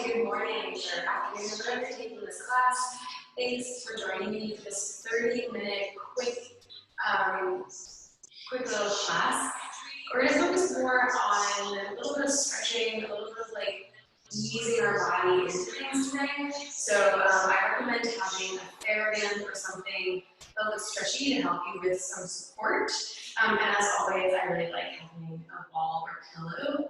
good morning, or afternoon, whenever you're taking this class. Thanks for joining me for this 30-minute quick little class. We're going to focus more on a little bit of stretching, a little bit of like easing our body into things today. So I recommend having a TheraBand or something that looks stretchy to help you with some support. And as always, I really like having a ball or pillow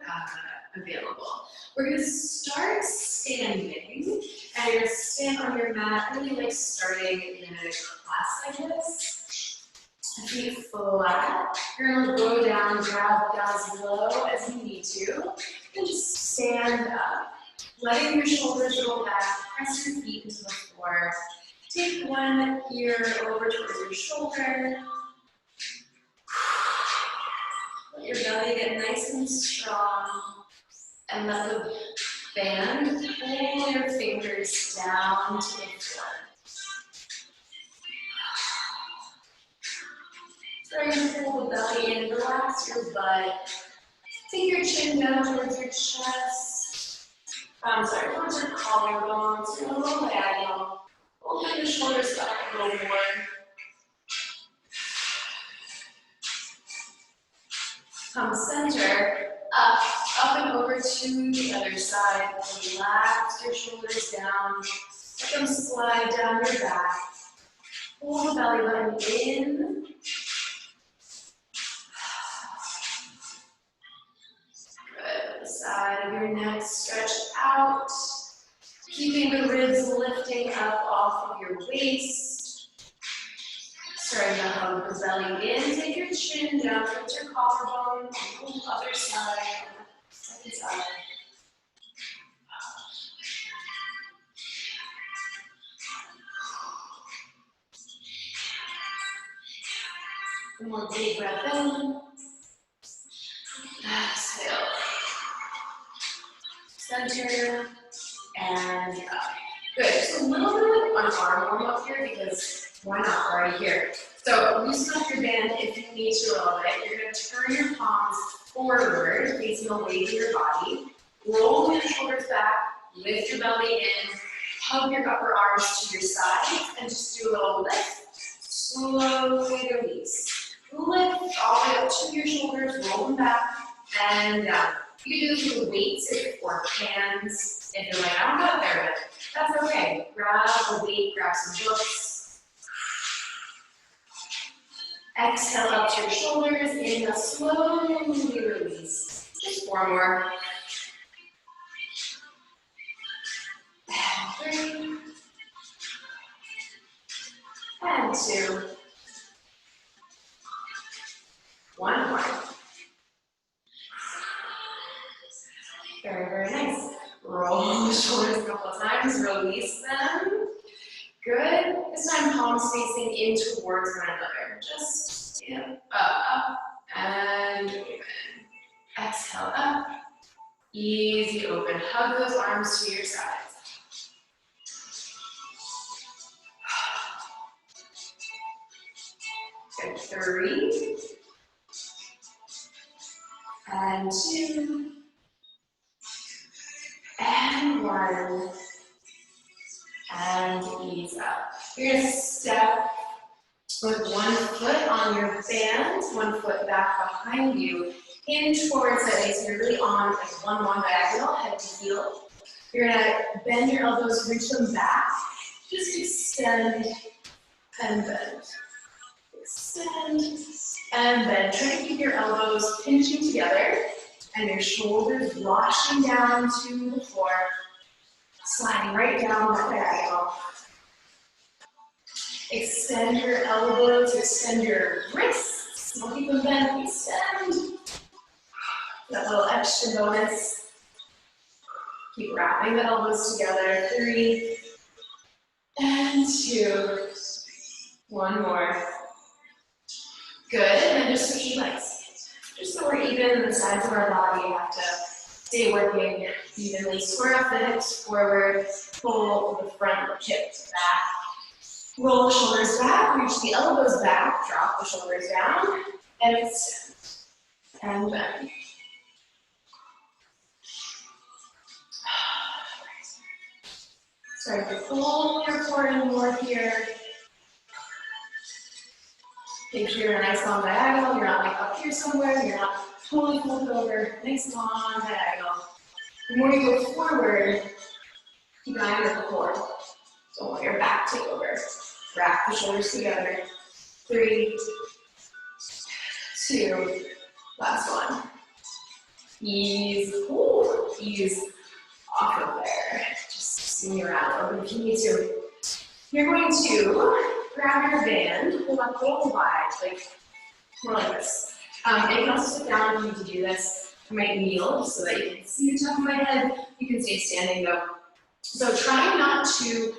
available. We're going to start standing, and you're going to stand on your mat, really like starting in a class like this. Feet flat. You're going to go down, grab down as low as you need to, and just stand up. Letting your shoulders roll back, press your feet into the floor. Take one ear over towards your shoulder. Let your belly get nice and strong. And let the band pull your fingers down to the floor. So you're going to pull the belly in, relax your butt. Take your chin down towards your chest. Towards your collarbone. So you're a little diagonal. Open your shoulders back a little more. Come center, up and over to the other side. Relax your shoulders down. Let them slide down your back. Pull the belly button in. Good. The side of your neck stretched out. Keeping the ribs lifting up off of your waist. Starting to hug the belly in. Take your chin down towards your collarbone. Pull the other side. Second side. One more big breath in. Exhale. Center. And up. Good. Just a little bit of an arm warm up here because why not? We're already here. So loosen up your band if you need to a little bit. You're going to turn your palms forward, facing away from your body. Roll your shoulders back, lift your belly in, hug your upper arms to your sides, and just do a little lift. Slowly release. Lift all the way up to your shoulders, roll them back, and down. You can do this with weights or hands. If you're like, I don't know there, but that's okay. Grab a weight, grab some books. Exhale up to your shoulders. Inhale, slowly release. Just four more. And 3. And 2. One more. Very, very nice. Roll the shoulders a couple of times, release them. Good. This time, palms facing in towards one another. Just up, and open. Exhale up. Easy open. Hug those arms to your sides. Good. 3. And 2. And 1. And ease up. You're going to step with one foot on your band, one foot back behind you, in towards it. So you're really on like one long diagonal, head to heel. You're going to bend your elbows, reach them back. Just extend and bend. Extend and bend. Try to keep your elbows pinching together and your shoulders washing down to the floor. Sliding right down that diagonal. Extend your elbows, extend your wrists. Don't keep them bent, extend. That little extra bonus. Keep wrapping the elbows together. 3. And 2. One more. Good, and then just switch legs. Just so we're even in the sides of our body, you have to stay working evenly. Square up the hips forward, pull the front hip back. Roll the shoulders back, reach the elbows back, drop the shoulders down, and extend. And bend. Start to pull your core in more here. Make sure you're nice long diagonal. You're not like up here somewhere. You're not totally folded over. Nice long diagonal. The more you go forward, keep an eye on the core. Don't let your back take over. Wrap the shoulders together. 3, 2, last one. Ease, ooh, ease off of there. Just swing around, open if you need to. You're going to grab your band, pull up a little wide, like more like this. And you can also sit down if you need to do this. I might kneel so that you can see the top of my head. You can stay standing though. So try not to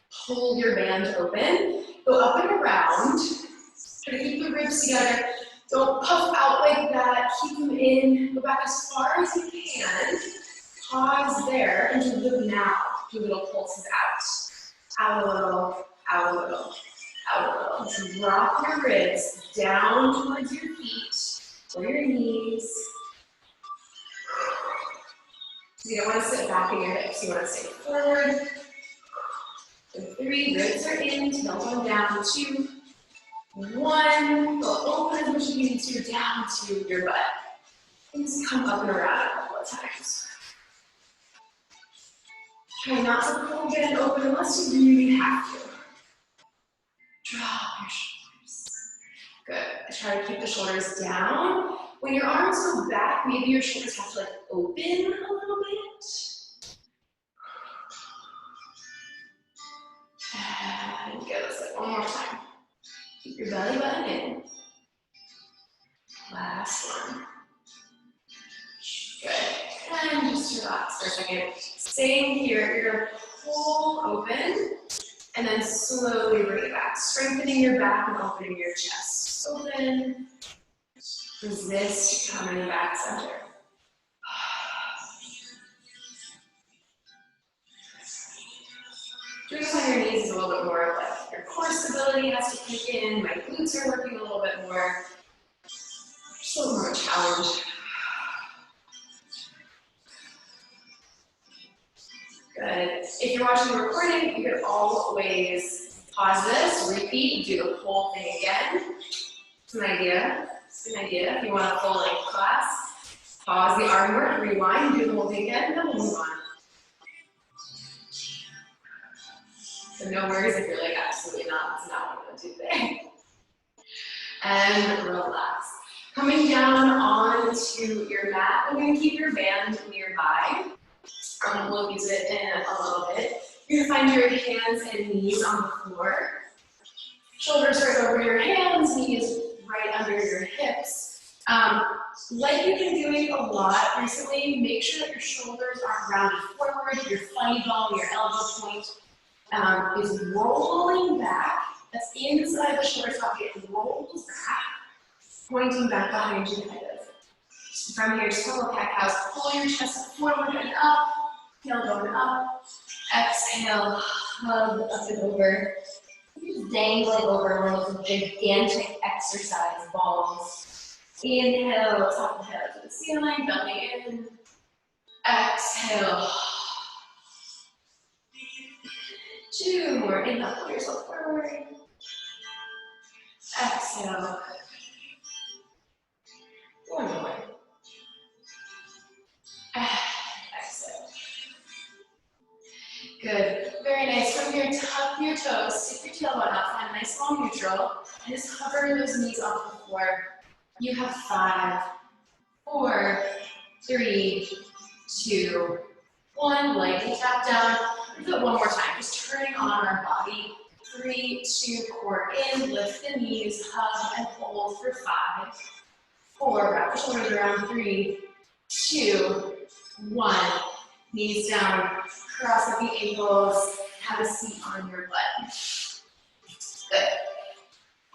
hold your band open. Go up and around. Try to keep the ribs together. Don't puff out like that. Keep them in. Go back as far as you can. Pause there and do the now. Do little pulses out. Out a little, out a little, out a little. So drop your ribs down towards your feet or your knees. So you don't want to sit back in your hips. You want to stay forward. And 3, ribs are in, tail going down. 2, 1, go open as much as you need to, down to your butt. And just come up and around a couple of times. Try not to pull band open unless you really have to. Drop your shoulders. Good. Try to keep the shoulders down. When your arms go back, maybe your shoulders have to like open a little bit. And good. Let's do it one more time. Keep your belly button in. Last one. Good. And just relax for a second. Same here. You're going to pull open and then slowly bring it back. Strengthening your back and opening your chest. Open. Resist coming back center. Doing this on your knees is a little bit more of like your core stability has to kick in. My glutes are working a little bit more. Just a little more challenge. Good. If you're watching the recording, you can always pause this, repeat, do the whole thing again. It's an idea. It's an idea. If you want a full length class, pause the arm work, rewind, do the whole thing again, and then we'll move on. So no worries if you're like, absolutely not, it's not what I'm going to do today. And relax. Coming down onto your mat, I'm going to keep your band nearby. We'll use it in a little bit. You're going to find your hands and knees on the floor. Shoulders right over your hands, knees right under your hips. Like you've been doing a lot recently, make sure that your shoulders aren't rounded forward, your funny bone, your elbow point is rolling back. That's inside the shoulder socket. It rolls back, pointing back behind you kind of. From here, just a little cat-cows. Pull your chest forward and up. Tail going up. Exhale, hug up and over. Just dangling over one of those gigantic exercise balls. Inhale, top of the head to the ceiling, belly in. Exhale. 2 more. Inhale, pull yourself forward. Exhale. 1 more. Exhale. Good. Very nice. From here, tuck your toes, stick your tailbone up, find a nice long neutral, and just hover those knees off the floor. You have 5, 4, 3, 2, 1. Lightly tap down. We'll do it one more time. Just turning on our body. 3, 2, core in. Lift the knees, hug and hold for 5, 4. Wrap the shoulders around. 3, 2, 1. Knees down. Cross up the ankles. Have a seat on your butt. Good.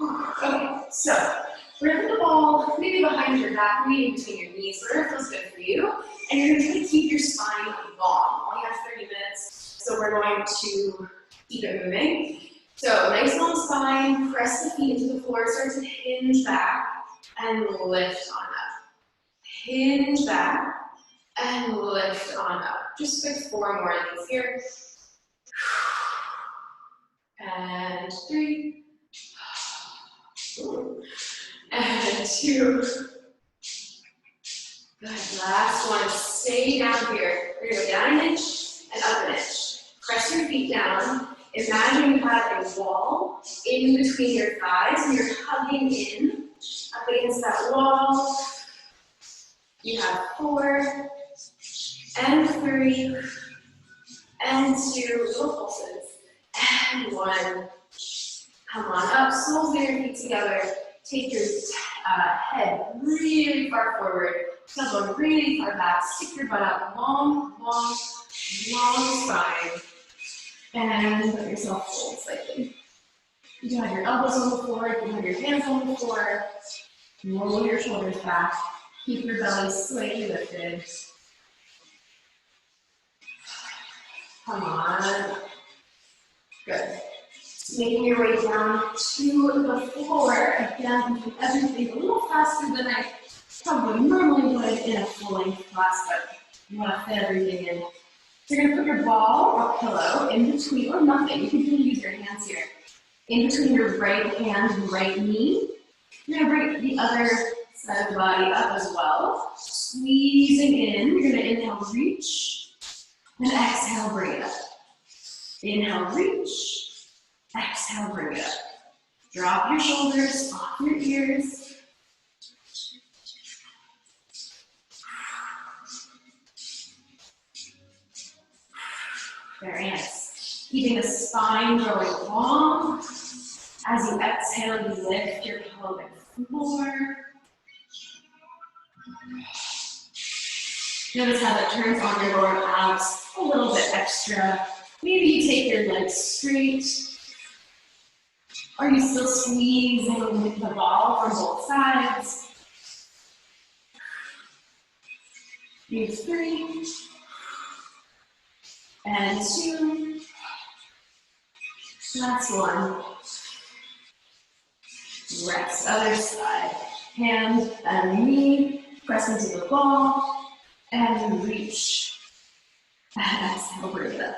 Okay, so we're gonna put the ball maybe behind your back, maybe between your knees, whatever feels good for you. And you're gonna try to keep your spine long. Only have 30 minutes, so we're going to keep it moving. So nice long spine, press the feet into the floor, start to hinge back and lift on up. Hinge back and lift on up. Just like 4 more of these here. and 3, and 2. Good, last one, stay down here. We're gonna go down an inch and up an inch. Press your feet down. Imagine you have a wall in between your thighs and you're hugging in up against that wall. You have 4, and 3, and 2, little pulses, and 1. Come on up, soles of your feet together. Take your head really far forward, elbow really far back, stick your butt out, long, long, long spine, and let yourself fold slightly. You can have your elbows on the floor, you can have your hands on the floor, roll your shoulders back, keep your belly slightly lifted. Come on. Good. Making your way down to the floor. Again, do everything a little faster than I probably normally would in a full-length class, but you want to fit everything in. So you're going to put your ball or pillow in between, or nothing. You can even use your hands here. In between your right hand and right knee. You're going to bring the other side of the body up as well. Squeezing in. You're going to inhale, reach, and exhale, bring it up. Inhale, reach. Exhale, bring it up. Drop your shoulders off your ears. Very nice. Keeping the spine going long. As you exhale, you lift your pelvic floor. Notice how that turns on your lower abs a little bit extra. Maybe you take your legs straight. Are you still squeezing the ball from both sides? Use 3, and 2. Last one. Rest, other side. Hand and knee, press into the ball, and reach. Exhale, bring it up.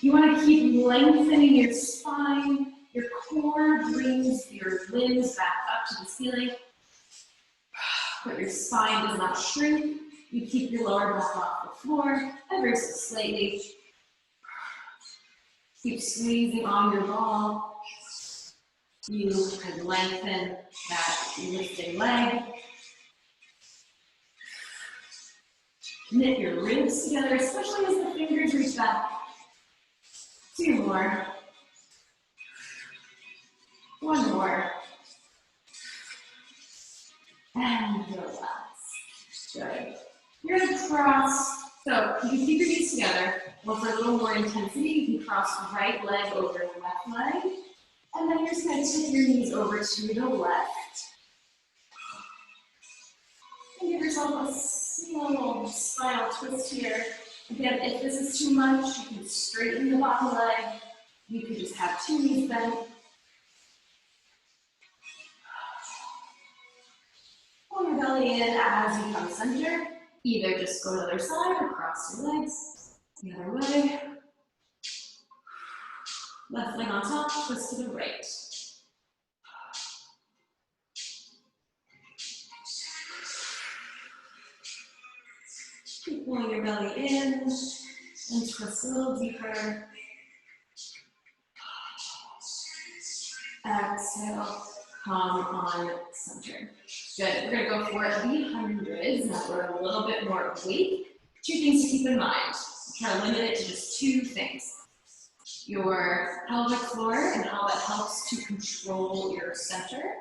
You want to keep lengthening your spine. Your core brings your limbs back up to the ceiling, but your spine does not shrink. You keep your lower back off the floor, ever so slightly. Keep squeezing on your ball. You can lengthen that lifted leg. Knit your ribs together, especially as the fingers reach back. 2 more. 1 more. And relax. Good. You're going to cross. So you can keep your knees together, or for a little more intensity, you can cross the right leg over the left leg. And then you're just going to tip your knees over to the left. And give yourself a small spinal twist here. Again, if this is too much, you can straighten the bottom leg. You could just have 2 knees bent. Pull your belly in as you come center. Either just go to the other side or cross your legs. The other way. Left leg on top, twist to the right. Keep pulling your belly in and twist a little deeper. Exhale, come on center. Good, we're gonna go for the hundreds. Now we're a little bit more awake. 2 things to keep in mind. Try to limit it to just 2 things. Your pelvic floor and how that helps to control your center.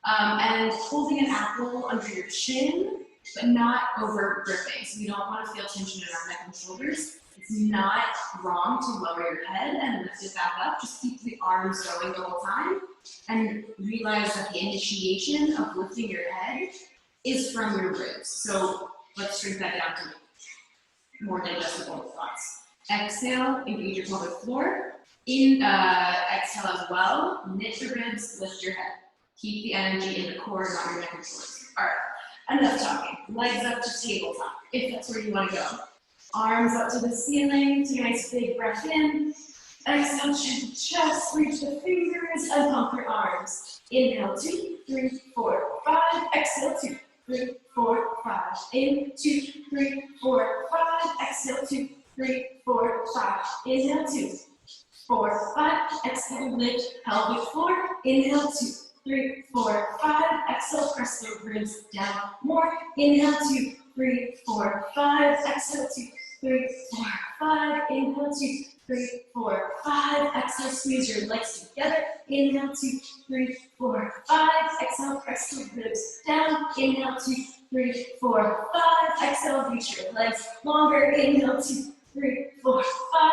And holding an apple under your chin, but not over gripping. So you don't want to feel tension in our neck and shoulders. It's not wrong to lower your head and lift it back up. Just keep the arms going the whole time. And realize that the initiation of lifting your head is from your ribs. So let's shrink that down to more digestible thoughts. Exhale, engage your pelvic floor. Exhale as well, knit your ribs, lift your head. Keep the energy in the core, not your neck and shoulders. All right, enough talking. Legs up to tabletop, if that's where you want to go. Arms up to the ceiling, take a nice big breath in. Exhale, chin to chest, reach the fingers and pump your arms. Inhale, 2, 3, 4, 5. Exhale, 2, 3, 4, 5. In, 2, 3, 4, 5. Exhale, 2, 3, 4, 5. Inhale, 2, 4, 5. Exhale, lift pelvic floor. Inhale, 2, 3, 4, 5. Exhale, press the ribs down more. Inhale, 2, 3, 4, 5. Exhale, 2, 3, 4, 5. Inhale, 2, 3, 4, 5. Exhale, squeeze your legs together. Inhale, 2, 3, 4, 5. Exhale, press the ribs down. Inhale, 2, 3, 4, 5. Exhale, reach your legs longer. Inhale, 2, 3, 4,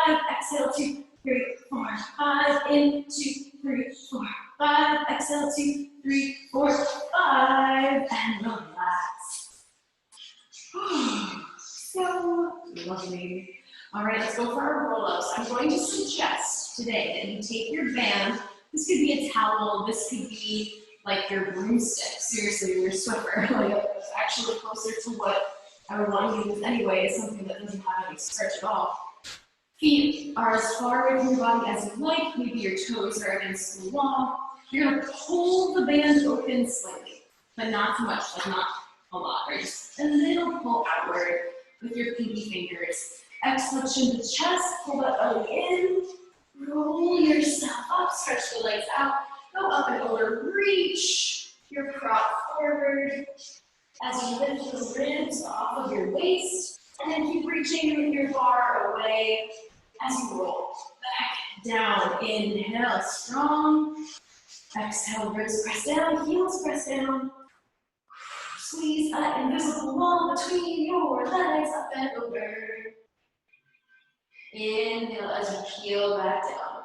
5. Exhale, 2, 3, 4, 5. In, 2, 3, 4, 5. Exhale, 2, 3, 4, 5. And relax. So lovely. All right, let's go for our roll-ups. I'm going to suggest today that you take your band. This could be a towel. This could be like your broomstick. Seriously, your Swiffer. Like, it's actually closer to what I would want to use anyway. It's something that doesn't have any stretch at all. Feet are as far away from your body as you like. Maybe your toes are against the wall. You're going to pull the band open slightly, but not too much, like not a lot, right? Just a little pull outward with your pinky fingers. Exhale, chin to chest, pull that belly in, roll yourself up, stretch the legs out, go up and over, reach your prop forward as you lift the ribs off of your waist, and then keep reaching with your bar away as you roll back down. Inhale, strong. Exhale, ribs press down, heels press down. Squeeze that invisible wall between your legs, up and over. Inhale as you peel back down.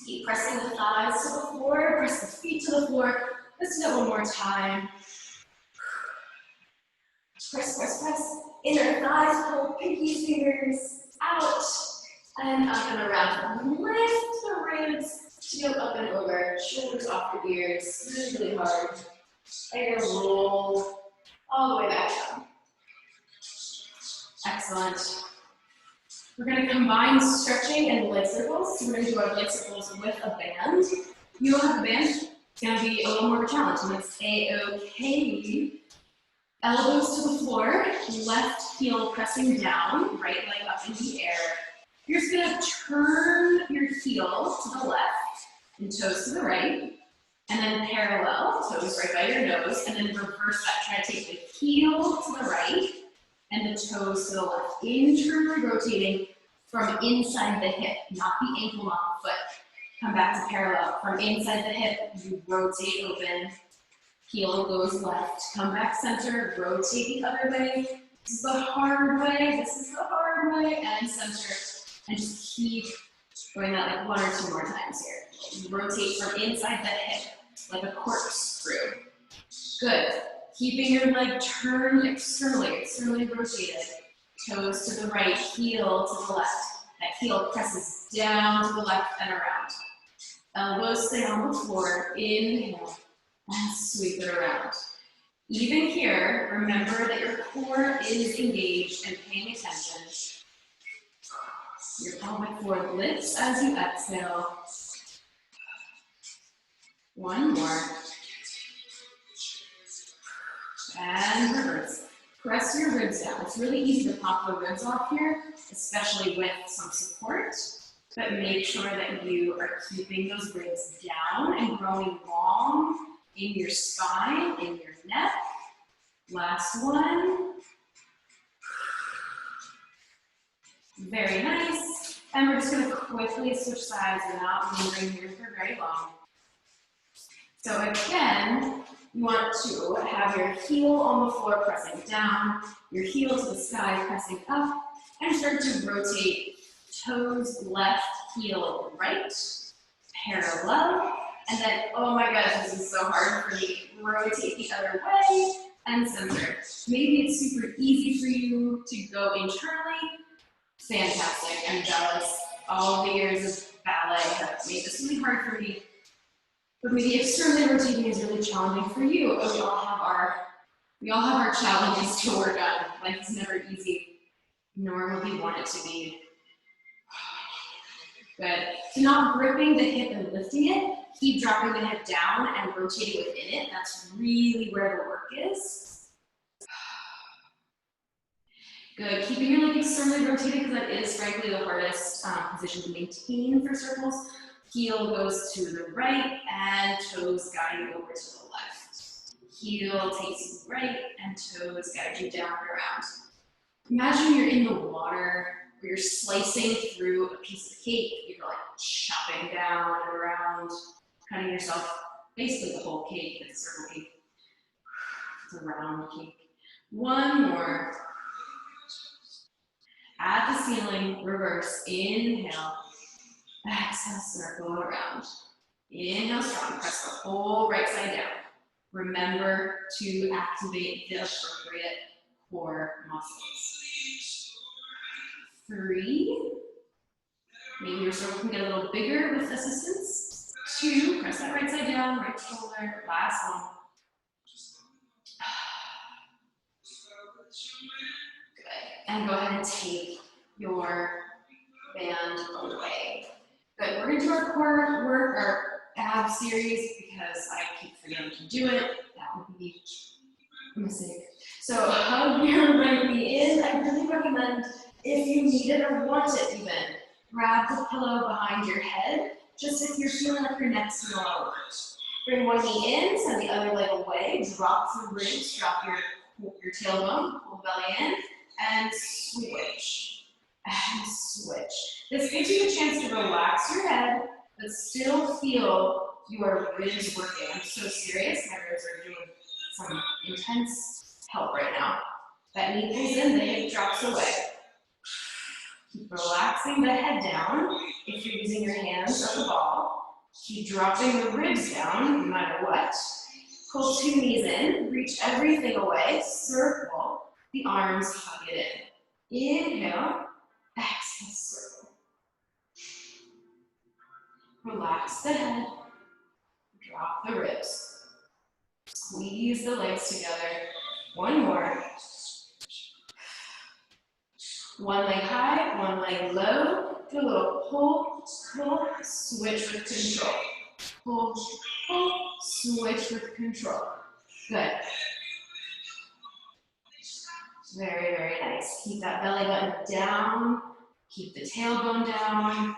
Keep pressing the thighs to the floor, press the feet to the floor. Let's do that one more time. Press, press, press. Inner thighs, pull pinky fingers out and up and around. Lift the ribs to go up and over. Shoulders off your ears, really, really hard. And you're gonna roll all the way back down. Excellent. We're going to combine stretching and leg circles. So we're going to do our leg circles with a band. You don't have a band, it's going to be a little more of a challenge, and it's A-OK. Elbows to the floor, left heel pressing down, right leg up in the air. You're just going to turn your heel to the left and toes to the right, and then parallel, toes right by your nose, and then reverse that. Try to take the heel to the right and the toes to the left. Internally rotating from inside the hip, not the ankle, not the foot. Come back to parallel. From inside the hip, you rotate open. Heel goes left. Come back center, rotate the other way. This is the hard way, this is the hard way, and center. And just keep going that like 1 or 2 more times here. You rotate from inside the hip, like a corkscrew. Good. Keeping your leg turned externally rotated. Toes to the right, heel to the left. That heel presses down to the left and around. Elbows stay on the floor. Inhale and sweep it around. Even here, remember that your core is engaged and paying attention. Your pelvic floor lifts as you exhale. One more. And reverse. Press your ribs down. It's really easy to pop the ribs off here, especially with some support, but make sure that you are keeping those ribs down and growing long in your spine, in your neck. Last one. Very nice. And we're just going to quickly switch sides without lingering here for very long. So again, you want to have your heel on the floor pressing down, your heel to the sky pressing up, and start to rotate toes left, heel right, parallel, and then, oh my gosh, this is so hard for me, rotate the other way, and center. Maybe it's super easy for you to go internally. Fantastic, I'm jealous. All the years of ballet have made this really hard for me. But maybe externally rotating is really challenging for you. We all have our challenges to work on. Life is never easy, nor will we want it to be. Good. So not gripping the hip and lifting it, keep dropping the hip down and rotating within it. That's really where the work is. Good. Keeping your leg externally rotated because that is frankly the hardest position to maintain for circles. Heel goes to the right and toes guide you over to the left. Heel takes you right and toes guide you down and around. Imagine you're in the water where you're slicing through a piece of cake. You're like chopping down and around, cutting yourself, basically the whole cake. It's a circle cake. It's a round cake. One more. At the ceiling, reverse, inhale. Exhale, circle around. Inhale strong, press the whole right side down. Remember to activate the appropriate core muscles. 3, maybe your circle can get a little bigger with assistance. 2, press that right side down, right shoulder, last one. Good, and go ahead and take your band away. Good, we're gonna do our core work, our ab series, because I keep forgetting to do it. That would be a mistake. So hug your right knee in. I really recommend, if you need it or want it even, grab the pillow behind your head, just if you're feeling like your neck's going over. Bring one knee in, send the other leg away, drop the ribs, drop your tailbone, pull the belly in, and switch. And switch. This gives you a chance to relax your head, but still feel your ribs working. I'm so serious, my ribs are doing some intense help right now. That knee pulls in, the hip drops away. Keep relaxing the head down. If you're using your hands or the ball, keep dropping the ribs down, no matter what. Pull 2 knees in, reach everything away, circle, the arms hug it in. Inhale, exhale, circle. Relax the head, drop the ribs. Squeeze the legs together. One more. One leg high, one leg low. Do a little pull, pull, switch with control. Pull, pull, switch with control. Good. Very, very nice. Keep that belly button down. Keep the tailbone down.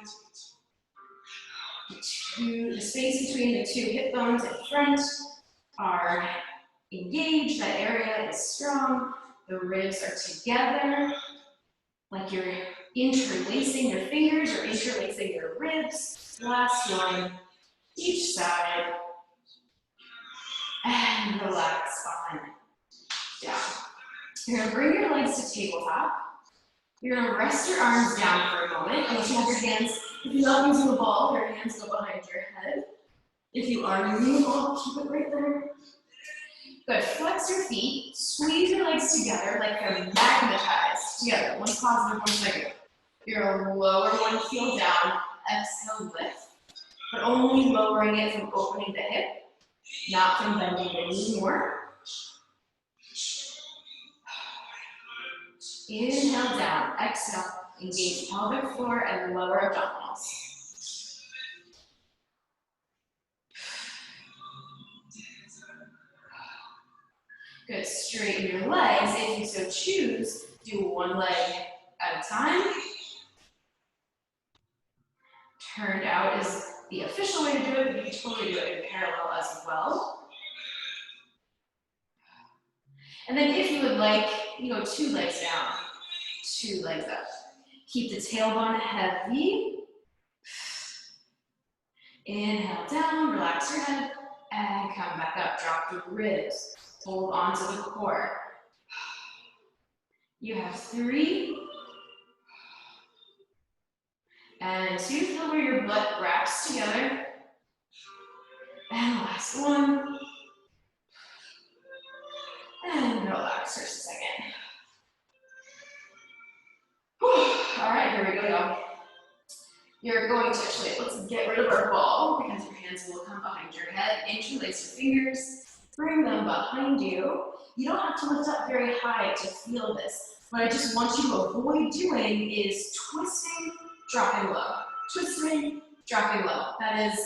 The space between the 2 hip bones in front are engaged. That area is strong. The ribs are together, like you're interlacing your fingers or interlacing your ribs. Last one, each side. And relax on down. You're gonna bring your legs to tabletop. You're gonna rest your arms down for a moment. And you have your hands, if you're not using the ball, your hands go behind your head. If you are using the ball, keep it right there. Good, flex your feet, squeeze your legs together like they're magnetized together. One's positive, one's negative. You're gonna lower one heel down, exhale, lift, but only lowering it from opening the hip, not from bending the knee more. Inhale down, exhale, engage pelvic floor and lower abdominals. Good, straighten your legs. If you so choose, do one leg at a time. Turned out is the official way to do it, but you can totally do it in parallel as well. And then if you would like, 2 legs down, 2 legs up. Keep the tailbone heavy. Inhale down, relax your head, and come back up. Drop the ribs. Hold onto the core. You have 3. And 2, feel where your butt wraps together. And last one. And relax for a second. Whew. All right, here we go, y'all. You're going to actually, let's get rid of our ball because your hands will come behind your head. Interlace your fingers, bring them behind you. You don't have to lift up very high to feel this. What I just want you to avoid doing is twisting, dropping low. twisting, dropping low. That is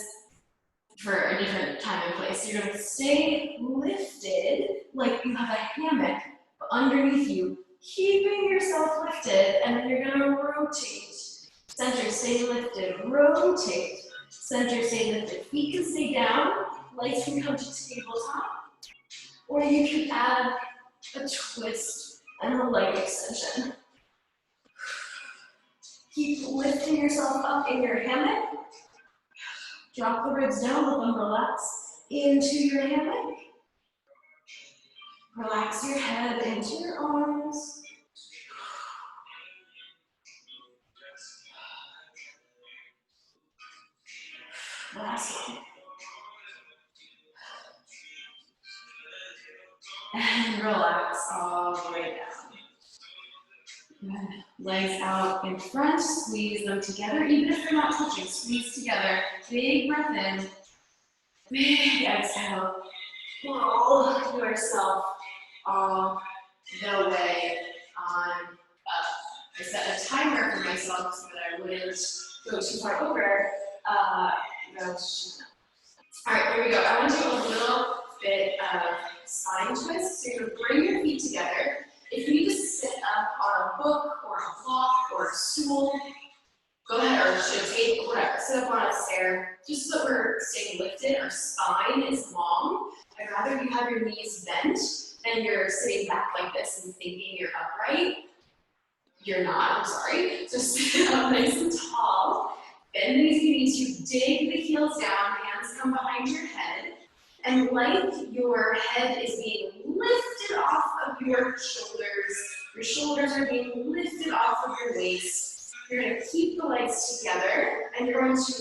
for a different time and place. So you're gonna stay lifted like you have a hammock underneath you, keeping yourself lifted, and then you're gonna rotate. Center, stay lifted, rotate. Center, stay lifted. Feet can stay down, legs can come to tabletop, or you can add a twist and a leg extension. Keep lifting yourself up in your hammock. Drop the ribs down, let them relax into your hammock. Relax your head into your arms. Last one. And relax all the way down. Good. Legs out in front, squeeze them together, even if they're not touching, squeeze together. Big breath in, big exhale. Roll yourself all the way on up. I set a timer for myself so that I wouldn't go too far over. All right, here we go. I want to do a little bit of spine twist. So you're going to bring your feet together. If you need to sit up on a book or a block or a stool, go ahead, or should take whatever. Sit up on a stair, just so that we're staying lifted. Our spine is long. I'd rather you have your knees bent and you're sitting back like this and thinking you're upright. You're not, I'm sorry. So sit up nice and tall. Bend the knees, you dig the heels down, hands come behind your head. And like your head is being lifted off of your shoulders are being lifted off of your waist. You're going to keep the legs together, and you're going to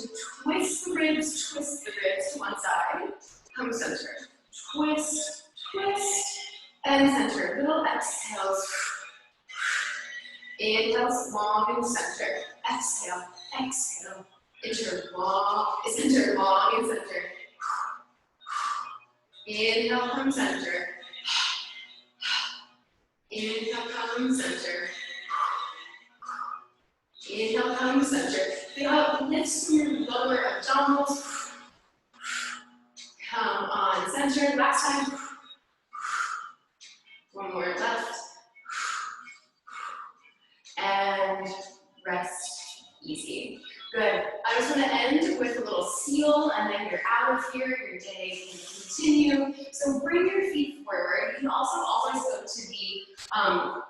twist the ribs to one side. Come center. Twist, twist, and center. Little exhales. Inhale, long and center. Exhale, exhale. Enter long and center. Inhale, come center. Inhale, come center. Inhale, come center. Feel how it lifts from your lower abdominals. Come on, center. Last time. One more left. And rest easy. Good. I just want to end with a little seal, and then you're out of here. Your day can continue. So bring your feet forward. You can also always go to the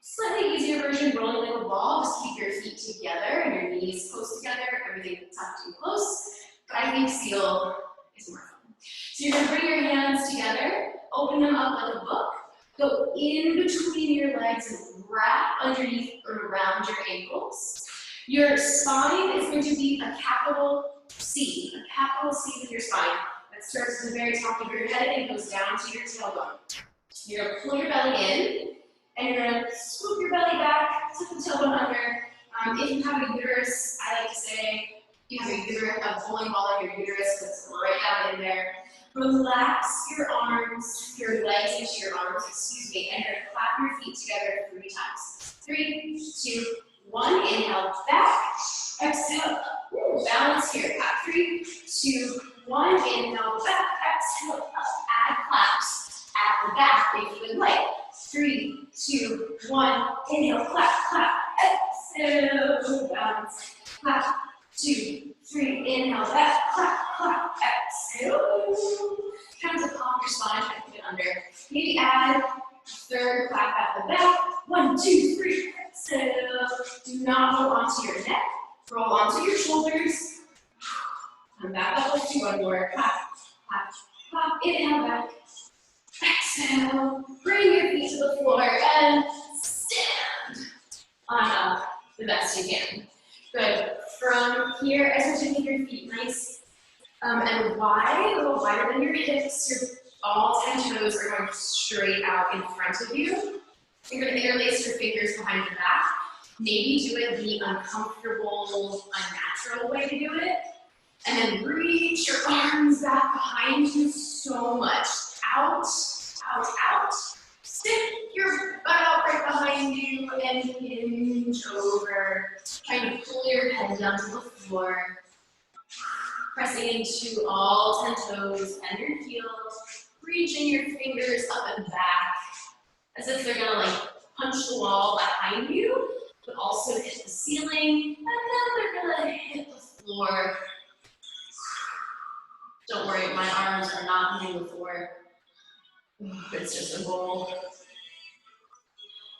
slightly easier version, rolling like a ball. Just keep your feet together and your knees close together, everything tucked and close. But I think seal is more fun. So you're going to bring your hands together, open them up like a book, go in between your legs and wrap underneath or around your ankles. Your spine is going to be a capital C with your spine. That starts at the very top of your head and goes down to your tailbone. You're going to pull your belly in, and you're going to swoop your belly back, tuck the tailbone under. If you have a uterus, I like to say, you have a bowling ball in your uterus that's right down in there. Relax your arms, your legs into your arms, and you're going to clap your feet together 3 times. 3, 2, 1, inhale, back, exhale, balance here, clap, 3, 2, 1, inhale, back, exhale, up, add claps, at the back if you would like, 3, 2, 1, inhale, clap, clap, exhale, balance, clap, 2, 3, inhale, back, clap, clap, exhale, trying to pump your spine, trying to put it under, maybe add a third clap at the back, 1, 2, 3, exhale. Do not hold onto your neck. Roll onto your shoulders. Come back up. Let's do one more. Clap, clap, clap. Inhale back. Exhale. Bring your feet to the floor and stand on up the best you can. Good. From here, I want you to make your feet nice and wide, a little wider than your hips. All 10 toes are going straight out in front of you. You're going to interlace your fingers behind your back. Maybe do it the uncomfortable, unnatural way to do it. And then reach your arms back behind you so much. Out, out, out. Stick your butt out right behind you and hinge over. Trying to pull your head head down to the floor. Pressing into all 10 toes and your heels. Reaching your fingers up and back. As if they're gonna like punch the wall behind you, but also hit the ceiling. And then they're gonna hit the floor. Don't worry, my arms are not hitting the floor. It's just a goal.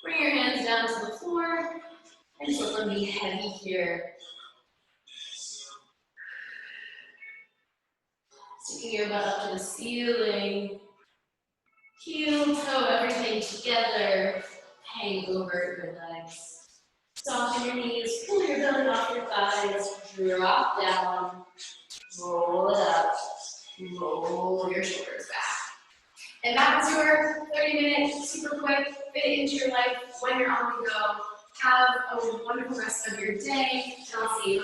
Bring your hands down to the floor. And so we're gonna be heavy here. Sticking your butt up to the ceiling. Heel, toe, everything together. Hang over your legs. Soften your knees, pull your belly off your thighs, drop down, roll it up, roll your shoulders back. And that was your 30-minute, super quick, fit it into your life when you're on the go. Have a wonderful rest of your day, and I'll see you